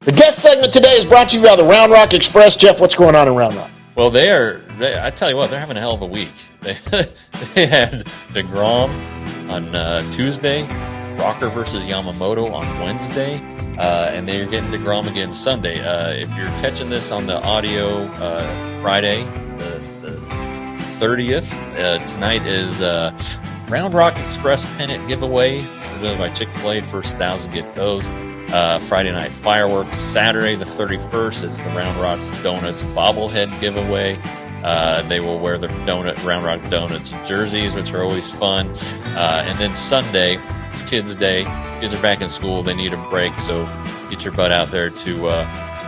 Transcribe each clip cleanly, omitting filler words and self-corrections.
The guest segment today is brought to you by the Round Rock Express. Jeff, what's going on in Round Rock? Well, I tell you what, they're having a hell of a week. They had DeGrom on Tuesday, Rocker versus Yamamoto on Wednesday, and they're getting DeGrom again Sunday. If you're catching this on the audio Friday, the 30th, tonight is Round Rock Express pennant giveaway presented by Chick-fil-A. First 1,000 get those. Friday night fireworks. Saturday the 31st, it's the Round Rock Donuts bobblehead giveaway. They will wear the Round Rock Donuts jerseys, which are always fun. And then Sunday, it's Kids Day. Kids are back in school. They need a break, so get your butt out there to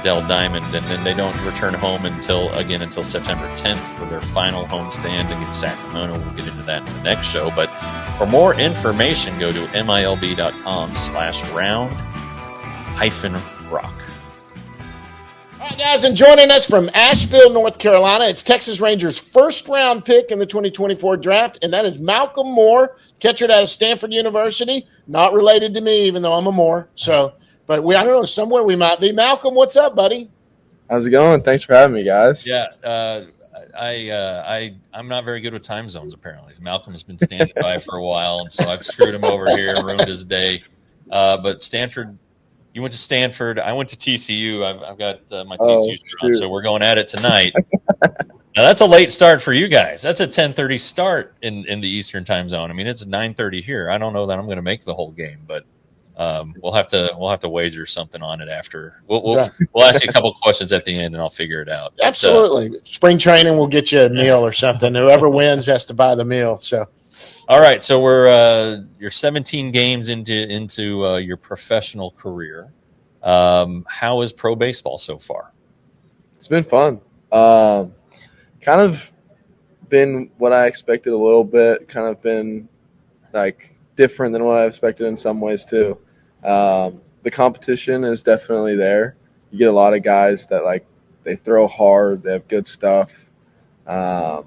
Dell Diamond. And then they don't return home until September 10th for their final homestand against Sacramento. We'll get into that in the next show. But for more information, go to milb.com/round-rock. All right, guys, and joining us from Asheville, North Carolina, it's Texas Rangers' first-round pick in the 2024 draft, and that is Malcolm Moore, catcher out of Stanford University. Not related to me, even though I'm a Moore. But I don't know, somewhere we might be. Malcolm, what's up, buddy? How's it going? Thanks for having me, guys. Yeah, I'm not very good with time zones, apparently. Malcolm's been standing by for a while, and so I've screwed him over here, ruined his day. But Stanford, you went to Stanford. I went to TCU. I've got my TCU shirt on, so we're going at it tonight. Now, that's a late start for you guys. That's a 10:30 start in the Eastern time zone. I mean, it's 9:30 here. I don't know that I'm going to make the whole game, but we'll have to wager something on it after. We'll ask you a couple questions at the end, and I'll figure it out. Absolutely. Spring training will get you a meal or something. Whoever wins has to buy the meal. So, all right. So you're 17 games into your professional career. How is pro baseball so far? It's been fun. Kind of been what I expected a little bit. Kind of been like different than what I expected in some ways too. The competition is definitely there. You get a lot of guys that they throw hard, they have good stuff, and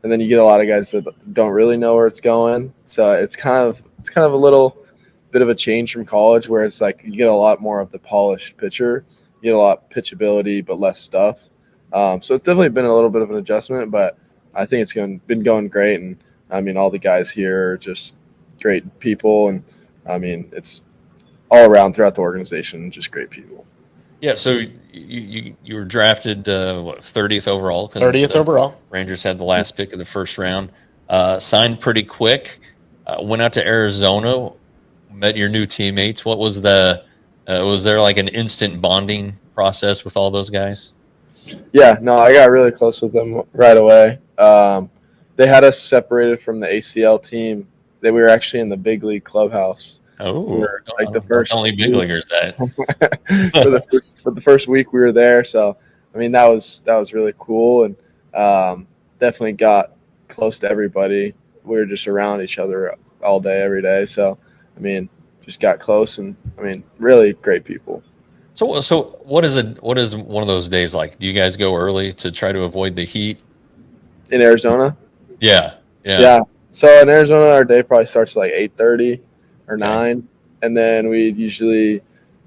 then you get a lot of guys that don't really know where it's going. So it's kind of a little bit of a change from college, where it's like you get a lot more of the polished pitcher, you get a lot of pitchability but less stuff. So it's definitely been a little bit of an adjustment, but I think it's been going great. And I mean, all the guys here are just great people, and I mean, it's all around throughout the organization, just great people. Yeah. So you were drafted 30th overall? 30th overall. Rangers had the last pick of the first round. Signed pretty quick. Went out to Arizona, met your new teammates. What was was there like an instant bonding process with all those guys? Yeah, no, I got really close with them right away. They had us separated from the ACL team. We were actually in the big league clubhouse. Oh, we were, like the first only big leaguers that for the first week we were there. So I mean, that was really cool, and definitely got close to everybody. We were just around each other all day, every day. So I mean, just got close, and I mean, really great people. So what is one of those days like? Do you guys go early to try to avoid the heat in Arizona? Yeah. So in Arizona, our day probably starts at like 8:30 or 9, and then we'd usually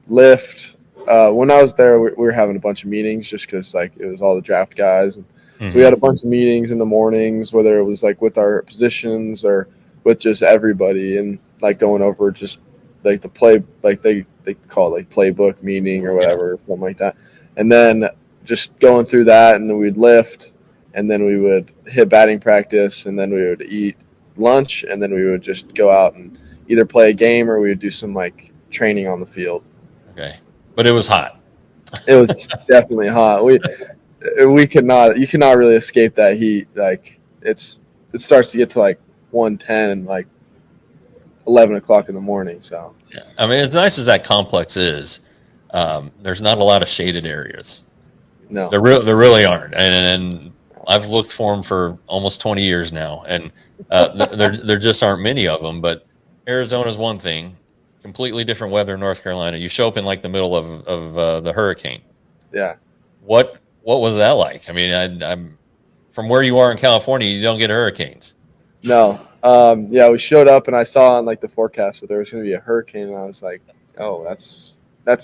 lift. When I was there, we were having a bunch of meetings just because like it was all the draft guys. So we had a bunch of meetings in the mornings, whether it was like with our positions or with just everybody, and like going over just like the play, like they call it like playbook meeting or whatever, something like that. And then just going through that, and then we'd lift, and then we would hit batting practice, and then we would eat lunch, and then we would just go out and either play a game or we would do some like training on the field. Okay. But it was hot. It was definitely hot. You could not really escape that heat. Like it starts to get to like 110 and like 11 o'clock in the morning. So yeah. I mean, as nice as that complex is, there's not a lot of shaded areas. No, there really aren't. And I've looked for them for almost 20 years now, and there just aren't many of them. But Arizona's one thing, completely different weather in North Carolina. You show up in like the middle of the hurricane. Yeah. What was that like? I mean, I'm from where you are in California, you don't get hurricanes. No. We showed up, and I saw on like the forecast that there was going to be a hurricane, and I was like, oh, that's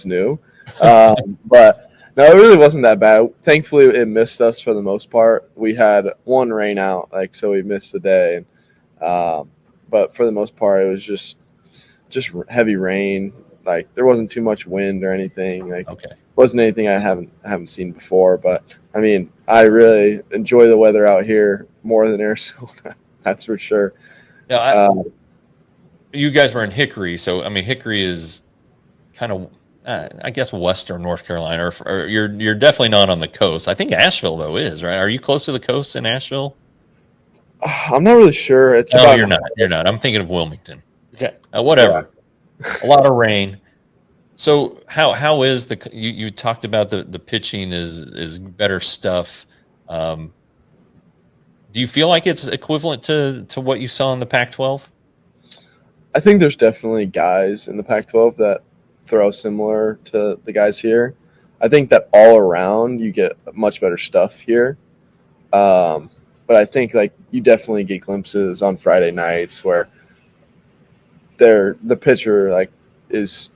new. But no, it really wasn't that bad. Thankfully, it missed us for the most part. We had one rain out, like so we missed the day. But for the most part, it was just heavy rain. Like there wasn't too much wind or anything. Like Okay. wasn't anything I haven't seen before. But I mean, I really enjoy the weather out here more than Arizona. That's for sure. Yeah, you guys were in Hickory, so I mean, Hickory is kind of, I guess, Western North Carolina, or you're definitely not on the coast. I think Asheville though is right. Are you close to the coast in Asheville? I'm not really sure. It's No, about you're not. You're not. I'm thinking of Wilmington. Okay. Whatever. A lot of rain. So how is you talked about the pitching is better stuff. Do you feel like it's equivalent to what you saw in the Pac-12? I think there's definitely guys in the Pac-12 that throw similar to the guys here. I think that all around you get much better stuff here. But I think like you definitely get glimpses on Friday nights where the pitcher like is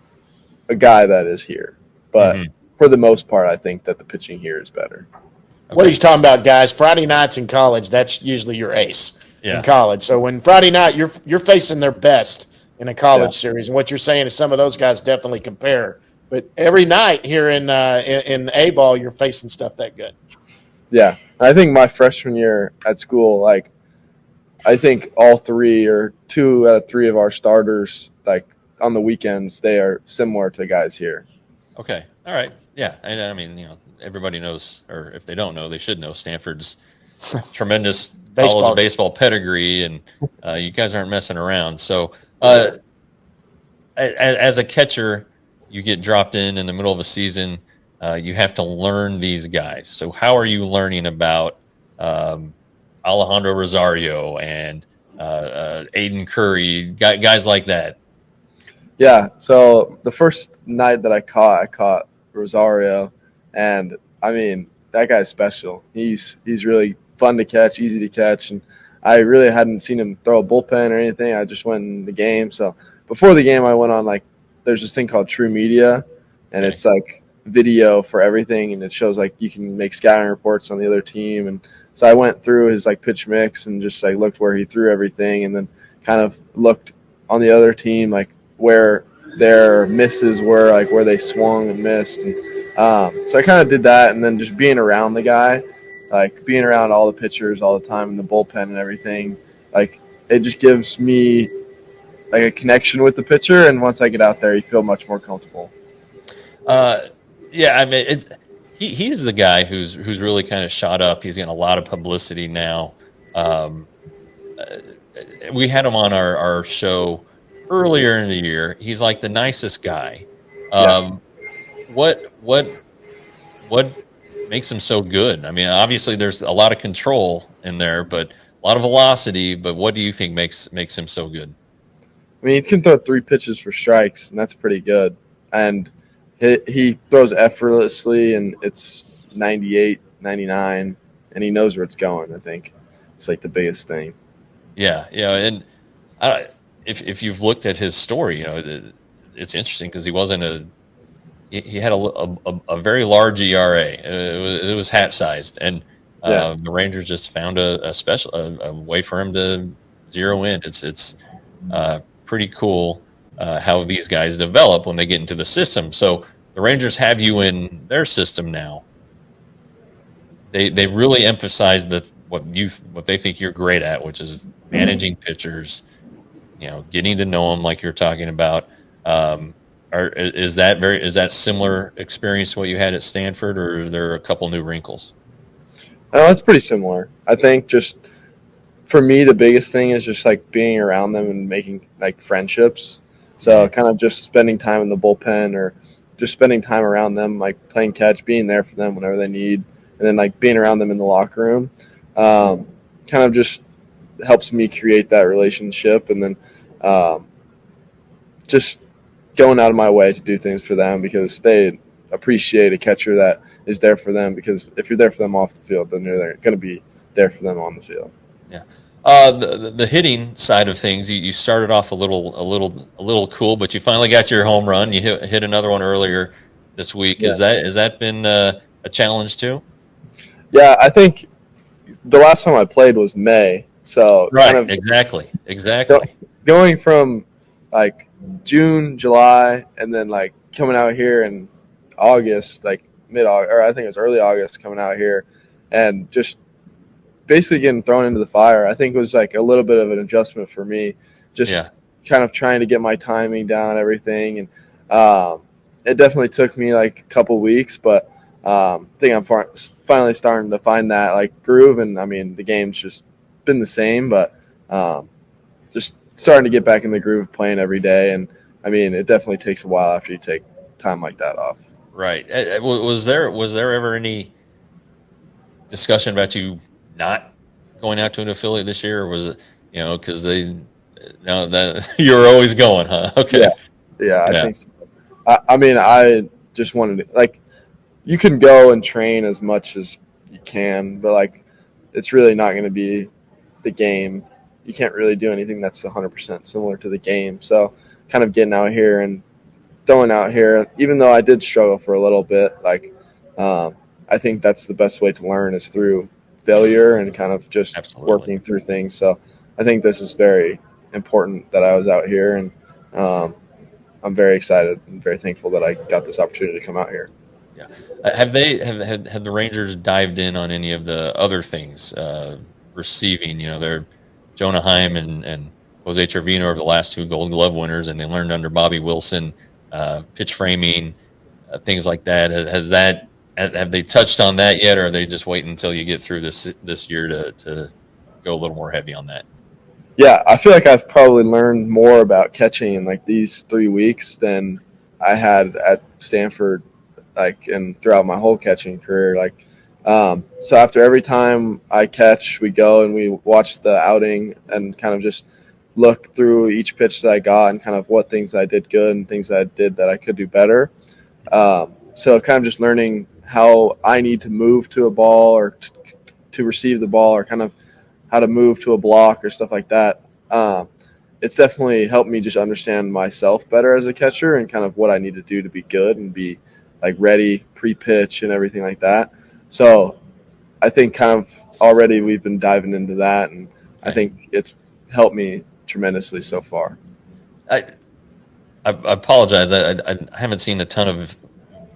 a guy that is here. But for the most part, I think that the pitching here is better. Okay. What he's talking about, guys, Friday nights in college, that's usually your ace in college. So when Friday night, you're facing their best in a college series, and what you're saying is some of those guys definitely compare. But every night here in A ball, you're facing stuff that good. Yeah, I think my freshman year at school, like I think all three or two out of three of our starters, like on the weekends, they are similar to guys here. Okay, all right, yeah, and I mean, everybody knows, or if they don't know, they should know Stanford's tremendous college baseball pedigree, and you guys aren't messing around. So, as a catcher, you get dropped in the middle of a season. You have to learn these guys. So, how are you learning about Alejandro Rosario and Aiden Curry, guys like that? Yeah. So the first night that I caught Rosario, and I mean that guy's special. He's really fun to catch, easy to catch, and I really hadn't seen him throw a bullpen or anything. I just went in the game. So before the game, I went on there's this thing called True Media, and it's like video for everything, and it shows like you can make scouting reports on the other team. And so I went through his pitch mix and just looked where he threw everything, and then kind of looked on the other team where their misses were, where they swung and missed. And so I kind of did that, and then just being around the guy, being around all the pitchers all the time in the bullpen and everything, it just gives me a connection with the pitcher. And once I get out there, you feel much more comfortable. Yeah, I mean, he's the guy who's really kind of shot up. He's getting a lot of publicity now. We had him on our show earlier in the year. He's like the nicest guy. What makes him so good? I mean, obviously there's a lot of control in there, but a lot of velocity. But what do you think makes him so good? I mean, he can throw 3 pitches for strikes, and that's pretty good. And he throws effortlessly, and it's 98, 99, and he knows where it's going. I think it's the biggest thing. Yeah, and if you've looked at his story, it's interesting because he had a very large ERA. It was hat sized, and the Rangers just found a way for him to zero in. It's pretty cool how these guys develop when they get into the system. So the Rangers have you in their system now. They really emphasize what they think you're great at, which is managing pitchers, getting to know them like you're talking about. Is that similar experience to what you had at Stanford, or are there a couple new wrinkles? No, it's pretty similar. I think just for me, the biggest thing is just being around them and making friendships. So kind of just spending time in the bullpen, or just spending time around them, playing catch, being there for them whenever they need, and then being around them in the locker room, kind of just helps me create that relationship. And then just going out of my way to do things for them because they appreciate a catcher that is there for them, because if you're there for them off the field, then you're going to be there for them on the field. Yeah. The hitting side of things, you started off a little cool, but you finally got your home run. You hit another one earlier this week. Yeah. Has that been a challenge too? Yeah, I think the last time I played was May, so Right. kind of Exactly. going from like June, July, and then like coming out here in August, like mid-August, or I think it was early August, coming out here, and just basically getting thrown into the fire. I think it was like a little bit of an adjustment for me, just kind of trying to get my timing down, everything, and it definitely took me like a couple weeks, but I think I'm finally starting to find that like groove, and I mean the game's just been the same, but just starting to get back in the groove of playing every day, and I mean it definitely takes a while after you take time like that off. Right. Was there ever any discussion about you not going out to an affiliate this year, or was it, because they no that you're always going, huh? Okay. Yeah, I think so. I mean, I just wanted to, like, you can go and train as much as you can, but like it's really not going to be the game. You can't really do anything that's 100% similar to the game. So kind of getting out here and throwing out here, even though I did struggle for a little bit, like I think that's the best way to learn is through failure and kind of just working through things. So I think this is very important that I was out here, and I'm very excited and very thankful that I got this opportunity to come out here. Yeah. Have the Rangers dived in on any of the other things, receiving, they're Jonah Heim and Jose Trevino are the last two Gold Glove winners, and they learned under Bobby Wilson, pitch framing, things like that. Have they touched on that yet, or are they just waiting until you get through this year to go a little more heavy on that? Yeah, I feel like I've probably learned more about catching in like these 3 weeks than I had at Stanford, like, and throughout my whole catching career. Like, so after every time I catch, we go and we watch the outing and kind of just look through each pitch that I got and kind of what things I did good and things I did that I could do better. So kind of just learning how I need to move to a ball or to receive the ball, or kind of how to move to a block or stuff like that. It's definitely helped me just understand myself better as a catcher and kind of what I need to do to be good and be like ready pre-pitch and everything like that. So I think kind of already we've been diving into that, and I think it's helped me tremendously so far. I apologize. I haven't seen a ton of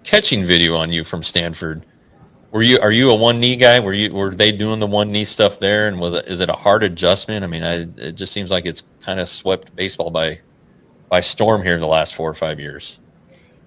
catching video on you from Stanford. Are you a one knee guy? Were they doing the one knee stuff there? And is it a hard adjustment? I mean, it just seems like it's kind of swept baseball by storm here in the last 4 or 5 years.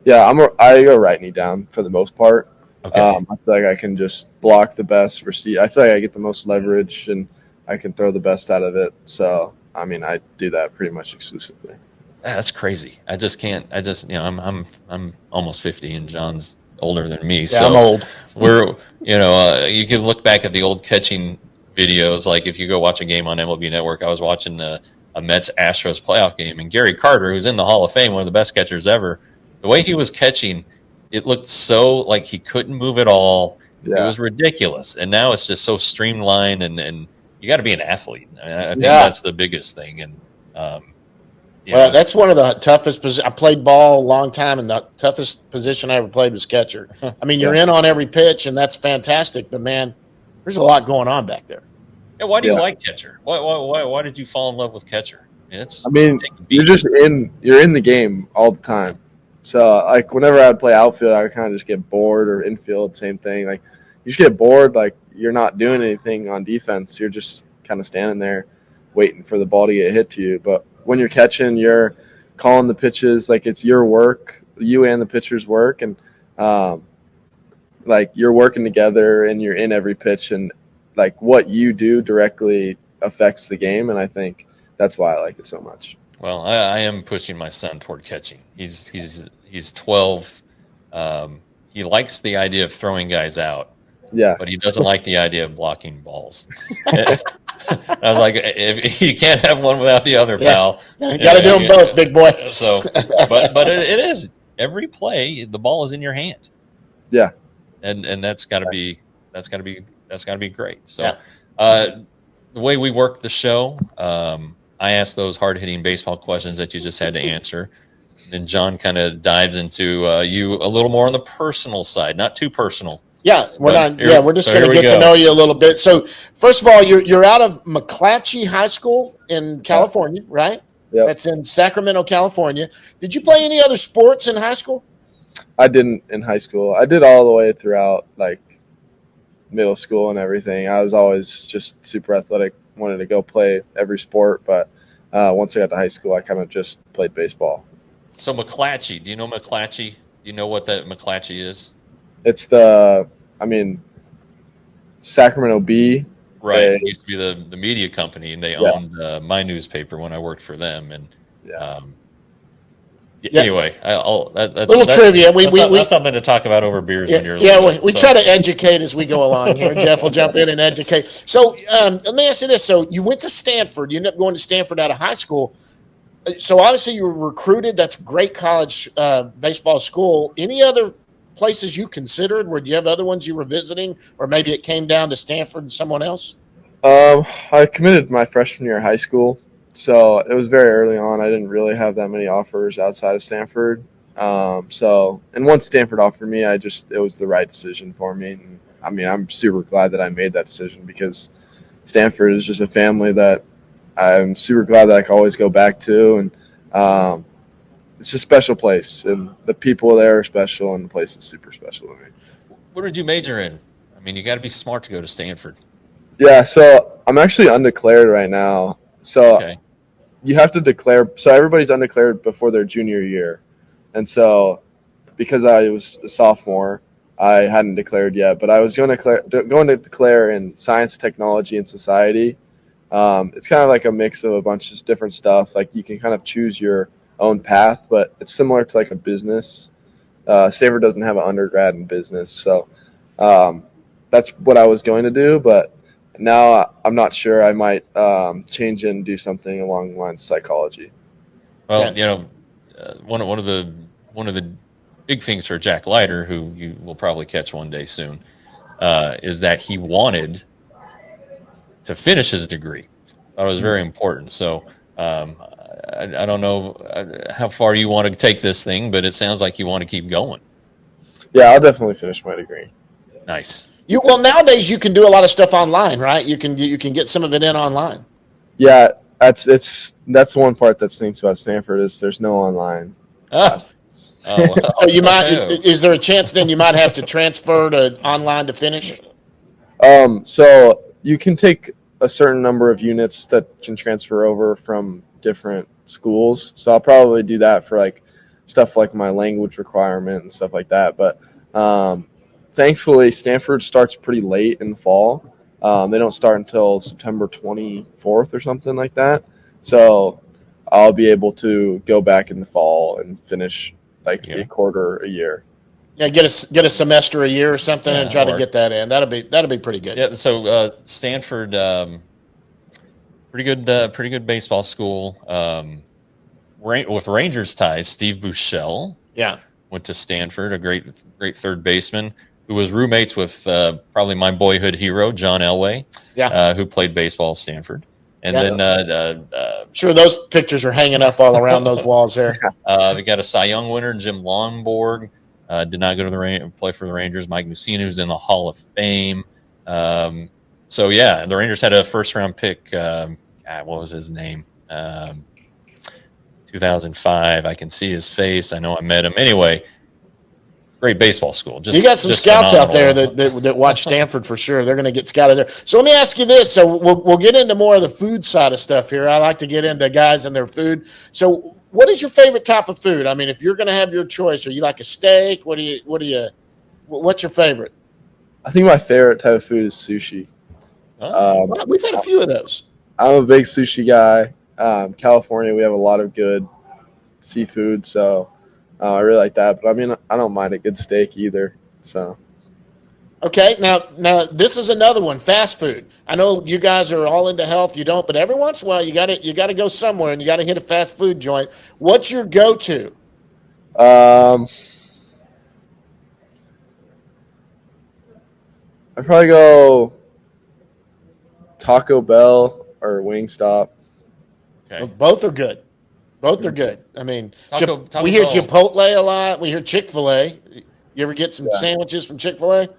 Yeah, I go right knee down for the most part. Okay. I feel like I can just block the best, receive. I feel like I get the most leverage and I can throw the best out of it. So I mean, I do that pretty much exclusively. That's crazy. I just can't. I'm almost 50, and John's older than me. Yeah, so I'm old. We're you can look back at the old catching videos. Like if you go watch a game on MLB Network, I was watching a Mets Astros playoff game, and Gary Carter, who's in the Hall of Fame, one of the best catchers ever, the way he was catching, it looked so like he couldn't move at all. Yeah. It was ridiculous, and now it's just so streamlined, and you got to be an athlete. I think that's the biggest thing, and well, that's one of the toughest positions. I played ball a long time, and the toughest position I ever played was catcher. I mean, you're in on every pitch, and that's fantastic. But, man, there's a lot going on back there. Yeah, why do you like catcher? Why did you fall in love with catcher? You're just you're in the game all the time. So, like, whenever I'd play outfield, I would kind of just get bored, or infield, same thing. Like, you just get bored. Like, you're not doing anything on defense. You're just kind of standing there waiting for the ball to get hit to you. But when you're catching, you're calling the pitches, like it's your work, you and the pitcher's work, and like you're working together and you're in every pitch, and like what you do directly affects the game, and I think that's why I like it so much. Well, I am pushing my son toward catching. He's 12. He likes the idea of throwing guys out. Yeah, but he doesn't like the idea of blocking balls. I was like, if you can't have one without the other, pal. You got to do them both, big boy. So, but it is every play. The ball is in your hand. Yeah, and that's got to be great. So, the way we work the show, I ask those hard hitting baseball questions that you just had to answer. And then John kind of dives into you a little more on the personal side, not too personal. Yeah, we're But not. Yeah, we're just so going here to we get to go. know you a little bit. So, first of all, you're out of McClatchy High School in California, right? Yep. That's in Sacramento, California. Did you play any other sports in high school? I didn't in high school. I did all the way throughout like middle school and everything. I was always just super athletic, wanted to go play every sport, but once I got to high school, I kind of just played baseball. So McClatchy, do you know McClatchy? Do you know what that McClatchy is? It's Sacramento Bee. Right. It used to be the media company, and they Yeah. owned my newspaper when I worked for them. And Yeah. anyway, that's Little trivia. That's something to talk about over beers when you're we try to educate as we go along here. Jeff will jump in and educate. So let me ask you this. So you went to Stanford. You ended up going to Stanford out of high school. So obviously you were recruited. That's a great college baseball school. Any other places you considered? Where do you have other ones you were visiting? Or maybe it came down to Stanford and someone else? I committed my freshman year of high school, so it was very early on. I didn't really have that many offers outside of Stanford. And once Stanford offered me, it was the right decision for me. And, I mean, I'm super glad that I made that decision because Stanford is just a family that I'm super glad that I can always go back to. And it's a special place, and the people there are special, and the place is super special to me. What did you major in? I mean, you got to be smart to go to Stanford. Yeah, so I'm actually undeclared right now. So you have to declare. So everybody's undeclared before their junior year. And so because I was a sophomore, I hadn't declared yet. But I was going to declare in science, technology, and society. It's kind of like a mix of a bunch of different stuff. Like you can kind of choose your own path, but it's similar to like a business. Stanford doesn't have an undergrad in business. So that's what I was going to do. But now I'm not sure. I might change it and do something along the lines of psychology. Well, one of the big things for Jack Leiter, who you will probably catch one day soon, is that he wanted to finish his degree. That was very important. So I don't know how far you want to take this thing, but it sounds like you want to keep going. Yeah, I'll definitely finish my degree. Nice. Nowadays you can do a lot of stuff online, right? You can get some of it in online. Yeah, that's one part that stinks about Stanford is there's no online classes. So you might. Is there a chance then you might have to transfer to online to finish? So you can take a certain number of units that can transfer over from different schools. So I'll probably do that for like stuff like my language requirement and stuff like that. But thankfully, Stanford starts pretty late in the fall. They don't start until September 24th or something like that. So I'll be able to go back in the fall and finish like a quarter a year. Yeah, get a semester a year or something and try to get that in. That'll be pretty good. Yeah. So Stanford, pretty good baseball school. With Rangers ties, Steve Buechele. Yeah, went to Stanford, a great third baseman who was roommates with probably my boyhood hero, John Elway, who played baseball at Stanford. And then sure those pictures are hanging up all around those walls there. They got a Cy Young winner, Jim Lonborg, did not go to play for the Rangers. Mike Mussina, who's in the Hall of Fame. So yeah, the Rangers had a first round pick. What was his name? 2005. I can see his face. I know I met him. Anyway, great baseball school. You got some scouts out there that watch Stanford for sure. They're going to get scouted there. So let me ask you this. So we'll get into more of the food side of stuff here. I like to get into guys and their food. So what is your favorite type of food? I mean, if you're going to have your choice, are you like a steak? What's your favorite? I think my favorite type of food is sushi. We've had a few of those. I'm a big sushi guy. California, we have a lot of good seafood, so I really like that. But I mean, I don't mind a good steak either. So, okay, now this is another one. Fast food. I know you guys are all into health. You don't, but every once in a while you got to go somewhere and you got to hit a fast food joint. What's your go-to? I'd probably go Taco Bell or Wingstop. Okay. Both are good. Both are good. I mean, Taco we hear Bell. Chipotle a lot. We hear Chick-fil-A. You ever get some Yeah. sandwiches from Chick-fil-A?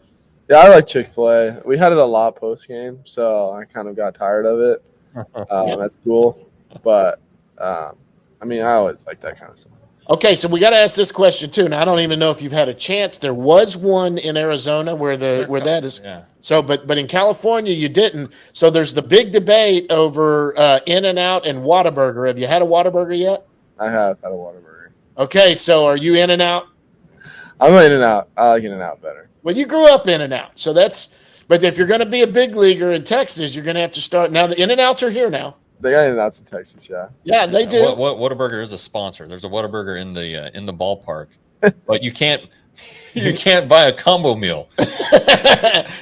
Yeah, I like Chick-fil-A. We had it a lot post-game, so I kind of got tired of it. Yeah. That's cool. But, I mean, I always like that kind of stuff. Okay, so we got to ask this question too. Now I don't even know if you've had a chance. There was one in Arizona where that is. Yeah. So, but in California you didn't. So there's the big debate over In-N-Out and Whataburger. Have you had a Whataburger yet? I have had a Whataburger. Okay, so are you In-N-Out? I'm In-N-Out. I like In-N-Out better. Well, you grew up In-N-Out, so that's. But if you're going to be a big leaguer in Texas, you're going to have to start now. The In-N-Outs are here now. They got In-N-Outs in Texas, yeah. Yeah, they do. Whataburger is a sponsor. There's a Whataburger in the ballpark, but you can't buy a combo meal.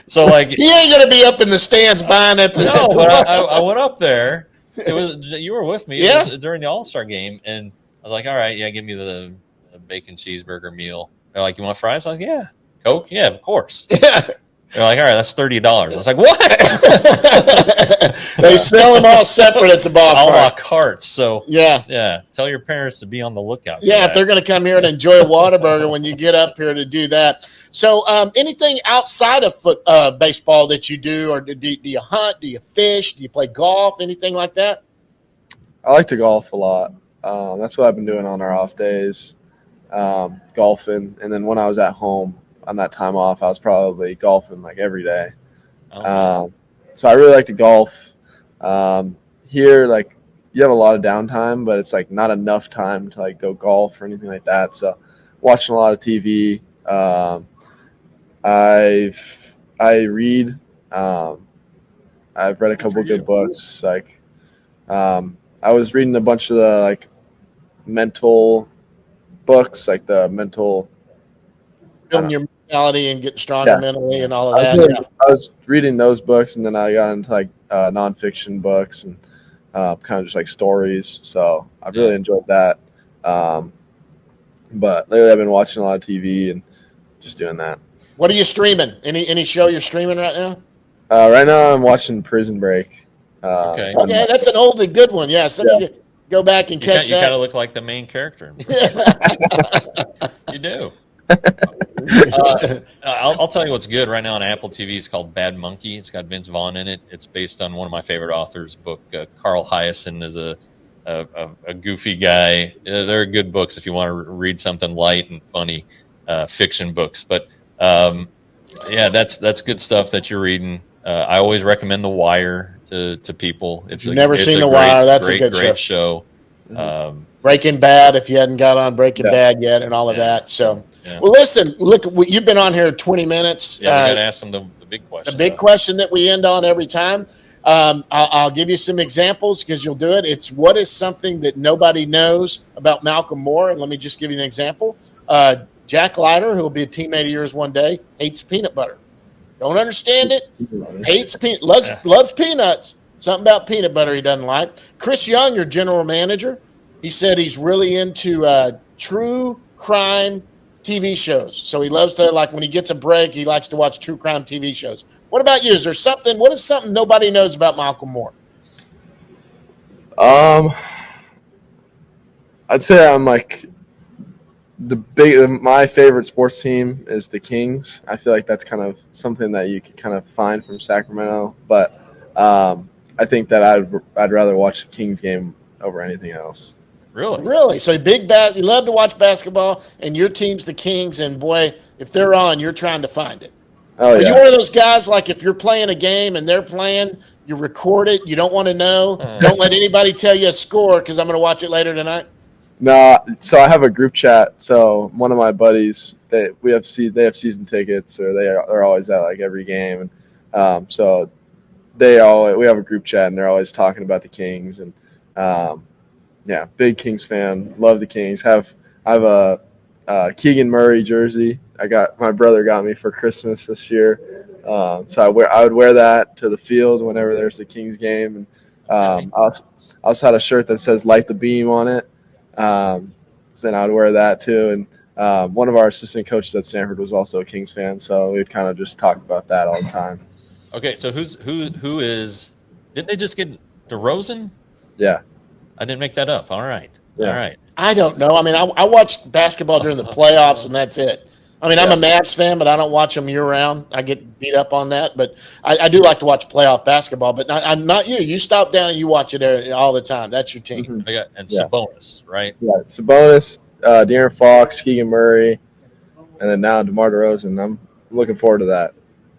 So like he ain't gonna be up in the stands buying at the. No, but I went up there. It was you were with me. Yeah. It was during the All-Star game, and I was like, all right, yeah, give me the bacon cheeseburger meal. They're like, you want fries? I was like, yeah. Coke? Yeah, of course. Yeah. They're like, all right, that's $30. I was like, what? They sell them all separate at the A la ballpark. carte. So Yeah. Tell your parents to be on the lookout. for Yeah, that. if they're going to come here and enjoy a Whataburger when you get up here to do that. So, anything outside of baseball that you do, or do you hunt? Do you fish? Do you play golf? Anything like that? I like to golf a lot. That's what I've been doing on our off days, golfing. And then when I was at home on that time off, I was probably golfing like every day. Oh, nice. So I really like to golf. Here, like, you have a lot of downtime, but it's like not enough time to like go golf or anything like that. So watching a lot of TV. I read. I've read a couple good books. Like, I was reading a bunch of the like mental books, like the mental. Building your mentality and getting stronger mentally and all of that. I was reading those books, and then I got into like nonfiction books and kind of just like stories. So I've really enjoyed that. But lately, I've been watching a lot of TV and just doing that. What are you streaming? Any show you're streaming right now? Right now, I'm watching Prison Break. Okay. Okay, that's an oldie good one. Yeah, somebody go back and catch You that. kind of look like the main character. You do. I'll tell you what's good right now on Apple TV. It's called Bad Monkey. It's got Vince Vaughn in it. It's based on one of my favorite authors' book. Carl Hyacin is a goofy guy. They're good books if you want to read something light and funny, fiction books. But that's good stuff that you're reading. I always recommend The Wire to people. It's never seen The Wire. That's a great show. Breaking Bad, if you hadn't got on Breaking Bad yet, and all of that. So, well, listen, look, you've been on here 20 minutes. Yeah, we got to ask them the big question. The big question that we end on every time. I'll give you some examples because you'll do it. It's what is something that nobody knows about Malcolm Moore? And let me just give you an example. Jack Leiter, who will be a teammate of yours one day, hates peanut butter. Don't understand it. Hates loves peanuts. Something about peanut butter he doesn't like. Chris Young, your general manager, he said he's really into true crime TV shows. So he loves to, like, when he gets a break, he likes to watch true crime TV shows. What about you? Is there something? What is something nobody knows about Malcolm Moore? I'd say I'm like my favorite sports team is the Kings. I feel like that's kind of something that you could kind of find from Sacramento, but I think that I'd rather watch the Kings game over anything else. Really? So you love to watch basketball, and your team's the Kings, and boy, if they're on, you're trying to find it. Oh, Are you one of those guys, like, if you're playing a game and they're playing, you record it, you don't want to know, don't let anybody tell you a score because I'm going to watch it later tonight? No, so I have a group chat. So one of my buddies, they have season tickets, or they're always at like every game, and so we have a group chat, and they're always talking about the Kings, and big Kings fan, love the Kings. I have a Keegan Murray jersey. My brother got me for Christmas this year, so I would wear that to the field whenever there's a Kings game, and I also had a shirt that says "Light the Beam" on it. So then I would wear that too, and one of our assistant coaches at Stanford was also a Kings fan, so we'd kind of just talk about that all the time. Okay, so who is? Didn't they just get DeRozan? Yeah, I didn't make that up. All right. Yeah. All right. I don't know. I mean, I watch basketball during the playoffs, and that's it. I mean, I'm a Mavs fan, but I don't watch them year round. I get beat up on that, but I do like to watch playoff basketball. But I'm not you. You stop down and you watch it there all the time. That's your team. Mhm. Sabonis, right? Yeah, Sabonis, De'Aaron Fox, Keegan Murray, and then now DeMar DeRozan. I'm looking forward to that.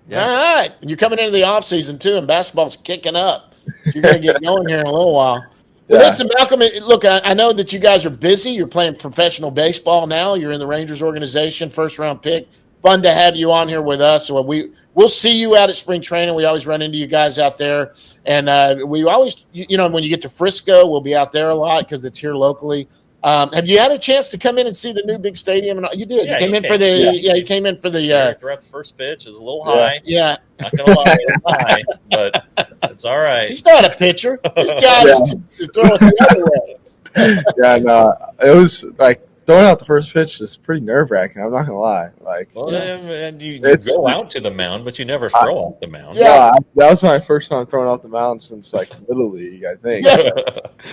Yeah. All right. And you're coming into the offseason, too, and basketball's kicking up. You're going to get going here in a little while. Well, Yeah. listen, Malcolm, look, I know that you guys are busy. You're playing professional baseball now. You're in the Rangers organization, first-round pick. Fun to have you on here with us. So we'll see you out at spring training. We always run into you guys out there. And we always, when you get to Frisco, we'll be out there a lot because it's here locally. Have you had a chance to come in and see the new big stadium? And you did. Yeah, you came in for you came in for the throughout the first pitch is a little high. Yeah. Not gonna lie, a little high, but it's all right. He's not a pitcher. This guy is to throw it the other way. Yeah, no, it was like throwing out the first pitch is pretty nerve wracking. I'm not gonna lie. Like, Well, and you It's- go out to the mound, but you never throw off the mound. Yeah. that was my first time throwing off the mound since like Little League, I think. Yeah.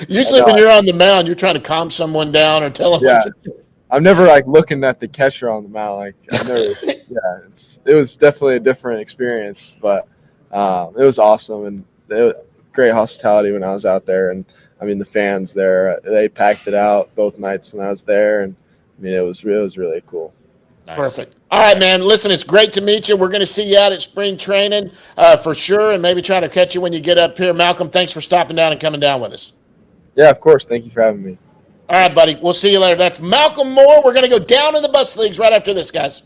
Usually when you're on the mound, you're trying to calm someone down or tell them Yeah. what to do. I'm never like looking at the catcher on the mound. Like I've never. It was definitely a different experience, but it was awesome and great hospitality when I was out there. And I mean, the fans there, they packed it out both nights when I was there, and I mean, it was really cool. Nice. Perfect. All right, man. Listen, it's great to meet you. We're going to see you out at spring training for sure, and maybe try to catch you when you get up here. Malcolm, thanks for stopping down and coming down with us. Yeah, of course. Thank you for having me. All right, buddy. We'll see you later. That's Malcolm Moore. We're going to go down in the bus leagues right after this, guys.